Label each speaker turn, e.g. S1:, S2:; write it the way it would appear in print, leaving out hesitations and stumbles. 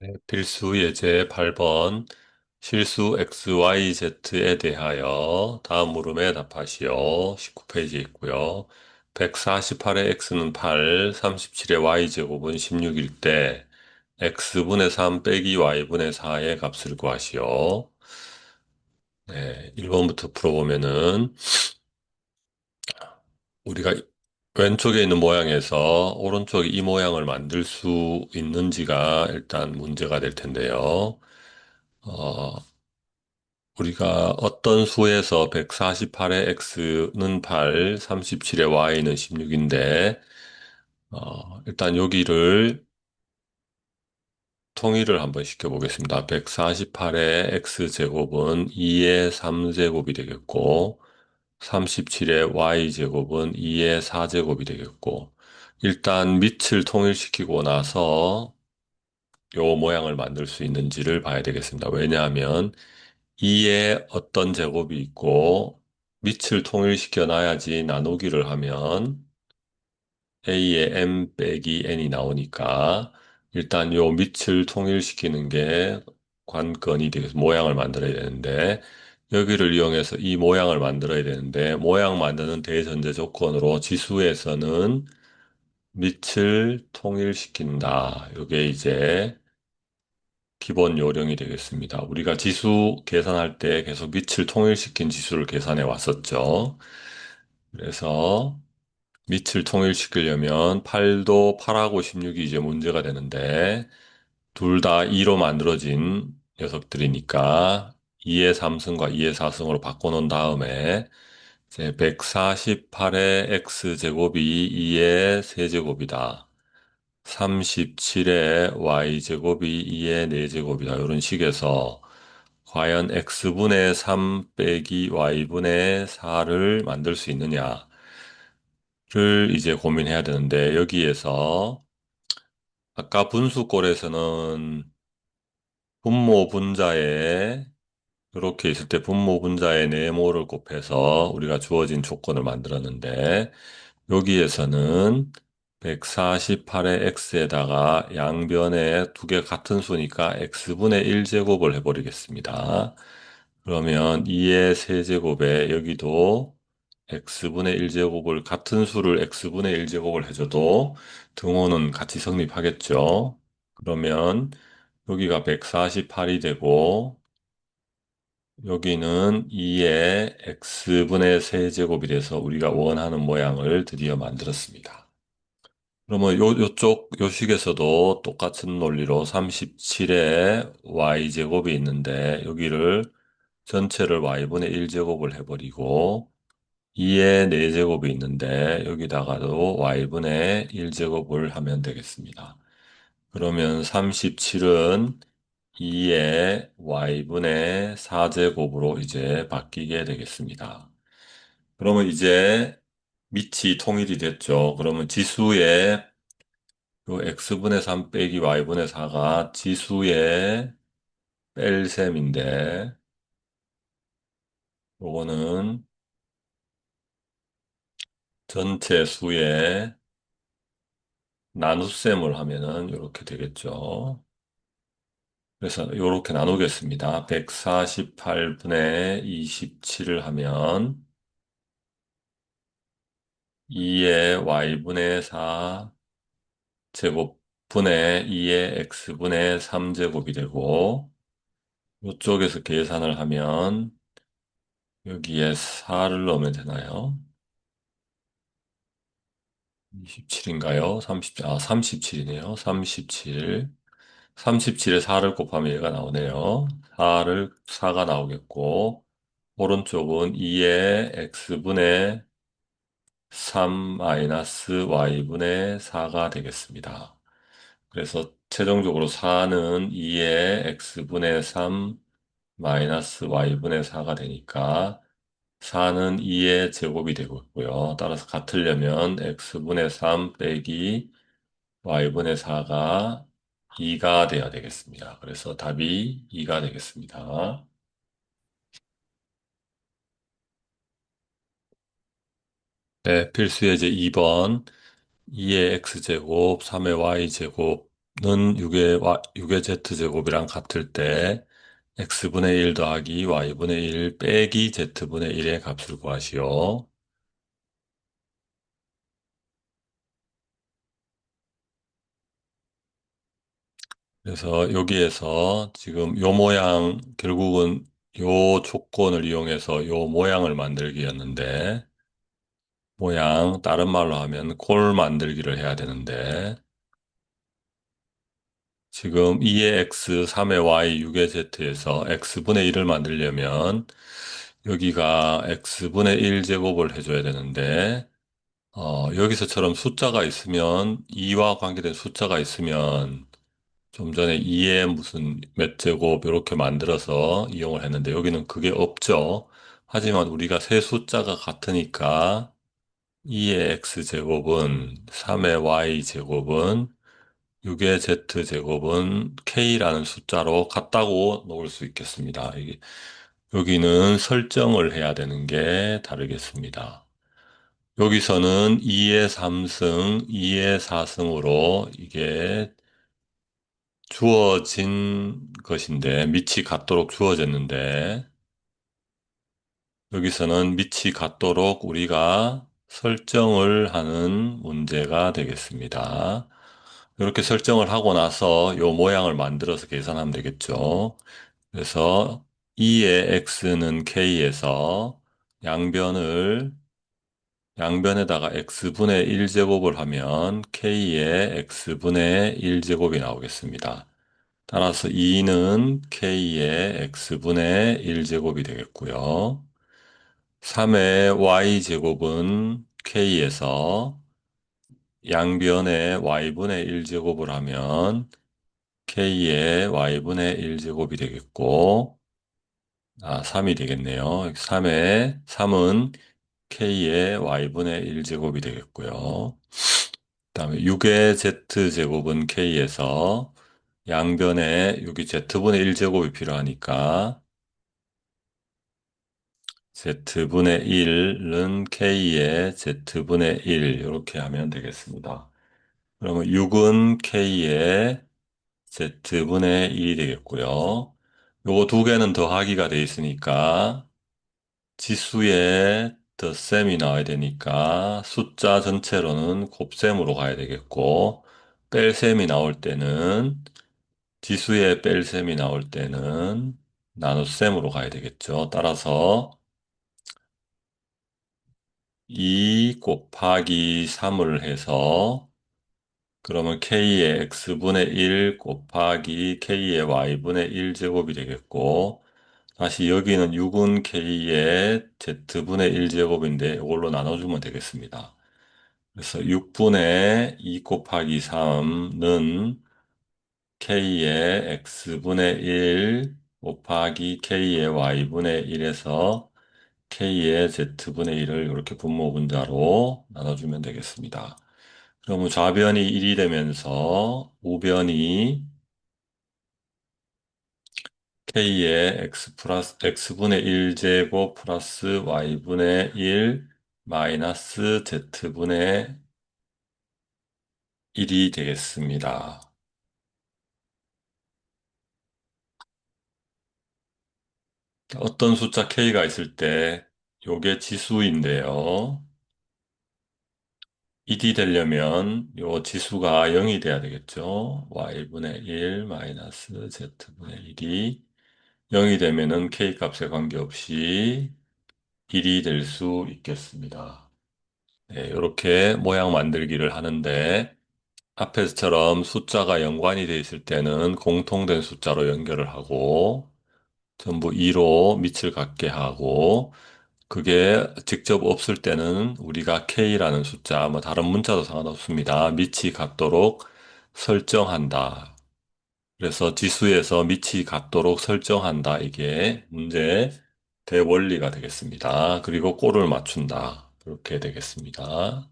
S1: 네, 필수 예제 8번 실수 XYZ에 대하여 다음 물음에 답하시오. 19페이지에 있고요. 148의 X는 8, 37의 Y제곱은 16일 때 X분의 3 빼기 Y분의 4의 값을 구하시오. 네, 1번부터 풀어보면은 우리가 왼쪽에 있는 모양에서 오른쪽에 이 모양을 만들 수 있는지가 일단 문제가 될 텐데요. 어, 우리가 어떤 수에서 148의 x는 8, 37의 y는 16인데, 일단 여기를 통일을 한번 시켜보겠습니다. 148의 x제곱은 2의 3제곱이 되겠고, 37의 y제곱은 2의 4제곱이 되겠고, 일단 밑을 통일시키고 나서 요 모양을 만들 수 있는지를 봐야 되겠습니다. 왜냐하면 2에 어떤 제곱이 있고 밑을 통일시켜 놔야지 나누기를 하면 a의 m 빼기 n이 나오니까 일단 요 밑을 통일시키는 게 관건이 되겠습니다. 모양을 만들어야 되는데 여기를 이용해서 이 모양을 만들어야 되는데 모양 만드는 대전제 조건으로 지수에서는 밑을 통일시킨다. 이게 이제 기본 요령이 되겠습니다. 우리가 지수 계산할 때 계속 밑을 통일시킨 지수를 계산해 왔었죠. 그래서 밑을 통일시키려면 8도 8하고 16이 이제 문제가 되는데 둘 다 2로 만들어진 녀석들이니까 2의 3승과 2의 4승으로 바꿔놓은 다음에 이제 148의 x제곱이 2의 세제곱이다. 37의 y제곱이 2의 4제곱이다. 이런 식에서 과연 x분의 3 빼기 y분의 4를 만들 수 있느냐를 이제 고민해야 되는데 여기에서 아까 분수꼴에서는 분모 분자에 이렇게 있을 때 분모 분자의 네모를 곱해서 우리가 주어진 조건을 만들었는데 여기에서는 148의 x에다가 양변에 두 개 같은 수니까 x분의 1제곱을 해버리겠습니다. 그러면 2의 세제곱에 여기도 x분의 1제곱을 같은 수를 x분의 1제곱을 해줘도 등호는 같이 성립하겠죠. 그러면 여기가 148이 되고 여기는 2의 x분의 세제곱이 돼서 우리가 원하는 모양을 드디어 만들었습니다. 그러면 요쪽 요식에서도 똑같은 논리로 37의 y제곱이 있는데 여기를 전체를 y분의 1제곱을 해버리고 2의 4제곱이 있는데 여기다가도 y분의 1제곱을 하면 되겠습니다. 그러면 37은 2의 y분의 4제곱으로 이제 바뀌게 되겠습니다. 그러면 이제 밑이 통일이 됐죠. 그러면 지수의 요 x분의 3 빼기 y분의 4가 지수의 뺄셈인데 요거는 전체 수의 나눗셈을 하면은 이렇게 되겠죠. 그래서 이렇게 나누겠습니다. 148분의 27을 하면 2의 y분의 4 제곱분의 2의 x분의 3제곱이 되고 이쪽에서 계산을 하면 여기에 4를 넣으면 되나요? 27인가요? 37이네요. 37. 37에 4를 곱하면 얘가 나오네요. 4가 나오겠고, 오른쪽은 2의 x분의 3 마이너스 y분의 4가 되겠습니다. 그래서 최종적으로 4는 2의 x분의 3 마이너스 y분의 4가 되니까 4는 2의 제곱이 되고 있고요. 따라서 같으려면 x분의 3 빼기 y분의 4가 2가 돼야 되겠습니다. 그래서 답이 2가 되겠습니다. 네, 필수 예제 2번 2의 x제곱, 3의 y제곱 는 6의 z제곱이랑 같을 때 x분의 1 더하기 y분의 1 빼기 z분의 1의 값을 구하시오. 그래서 여기에서 지금 요 모양, 결국은 요 조건을 이용해서 요 모양을 만들기였는데, 모양, 다른 말로 하면 꼴 만들기를 해야 되는데, 지금 2의 x, 3의 y, 6의 z에서 x분의 1을 만들려면, 여기가 x분의 1제곱을 해줘야 되는데, 여기서처럼 숫자가 있으면, 2와 관계된 숫자가 있으면, 좀 전에 2에 무슨 몇 제곱 이렇게 만들어서 이용을 했는데 여기는 그게 없죠. 하지만 우리가 세 숫자가 같으니까 2의 x제곱은 3의 y제곱은 6의 z제곱은 k라는 숫자로 같다고 놓을 수 있겠습니다. 여기는 설정을 해야 되는 게 다르겠습니다. 여기서는 2의 3승, 2의 4승으로 이게 주어진 것인데, 밑이 같도록 주어졌는데, 여기서는 밑이 같도록 우리가 설정을 하는 문제가 되겠습니다. 이렇게 설정을 하고 나서 요 모양을 만들어서 계산하면 되겠죠. 그래서 2의 x는 k에서 양변을, 양변에다가 x분의 1제곱을 하면 k의 x분의 1제곱이 나오겠습니다. 따라서 2는 k의 x분의 1제곱이 되겠고요. 3의 y제곱은 k에서 양변에 y분의 1제곱을 하면 k의 y분의 1제곱이 되겠고, 3이 되겠네요. 3은 k의 y분의 1제곱이 되겠고요. 그다음에 6의 z제곱은 k에서 양변에 여기 z분의 1제곱이 필요하니까 z분의 1은 k의 z분의 1 이렇게 하면 되겠습니다. 그러면 6은 k의 z분의 1이 되겠고요. 요거 두 개는 더하기가 돼 있으니까 지수에 덧셈이 나와야 되니까 숫자 전체로는 곱셈으로 가야 되겠고 뺄셈이 나올 때는 지수에 뺄셈이 나올 때는 나눗셈으로 가야 되겠죠. 따라서 2 곱하기 3을 해서 그러면 k의 x분의 1 곱하기 k의 y분의 1제곱이 되겠고 다시 여기는 6은 k의 z분의 1제곱인데 이걸로 나눠주면 되겠습니다. 그래서 6분의 2 곱하기 3는 k의 x분의 1 곱하기 k의 y분의 1에서 k의 z분의 1을 이렇게 분모 분자로 나눠주면 되겠습니다. 그러면 좌변이 1이 되면서 우변이 k의 x 플러스 x분의 1제곱 플러스 y분의 1 마이너스 z분의 1이 되겠습니다. 어떤 숫자 k가 있을 때 요게 지수인데요. 1이 되려면 요 지수가 0이 돼야 되겠죠. y분의 1 마이너스 z분의 1이 0이 되면은 k 값에 관계없이 1이 될 수 있겠습니다. 네, 이렇게 모양 만들기를 하는데 앞에서처럼 숫자가 연관이 돼 있을 때는 공통된 숫자로 연결을 하고 전부 2로 밑을 같게 하고 그게 직접 없을 때는 우리가 K라는 숫자, 뭐 다른 문자도 상관없습니다. 밑이 같도록 설정한다. 그래서 지수에서 밑이 같도록 설정한다. 이게 문제 대원리가 되겠습니다. 그리고 꼴을 맞춘다. 이렇게 되겠습니다.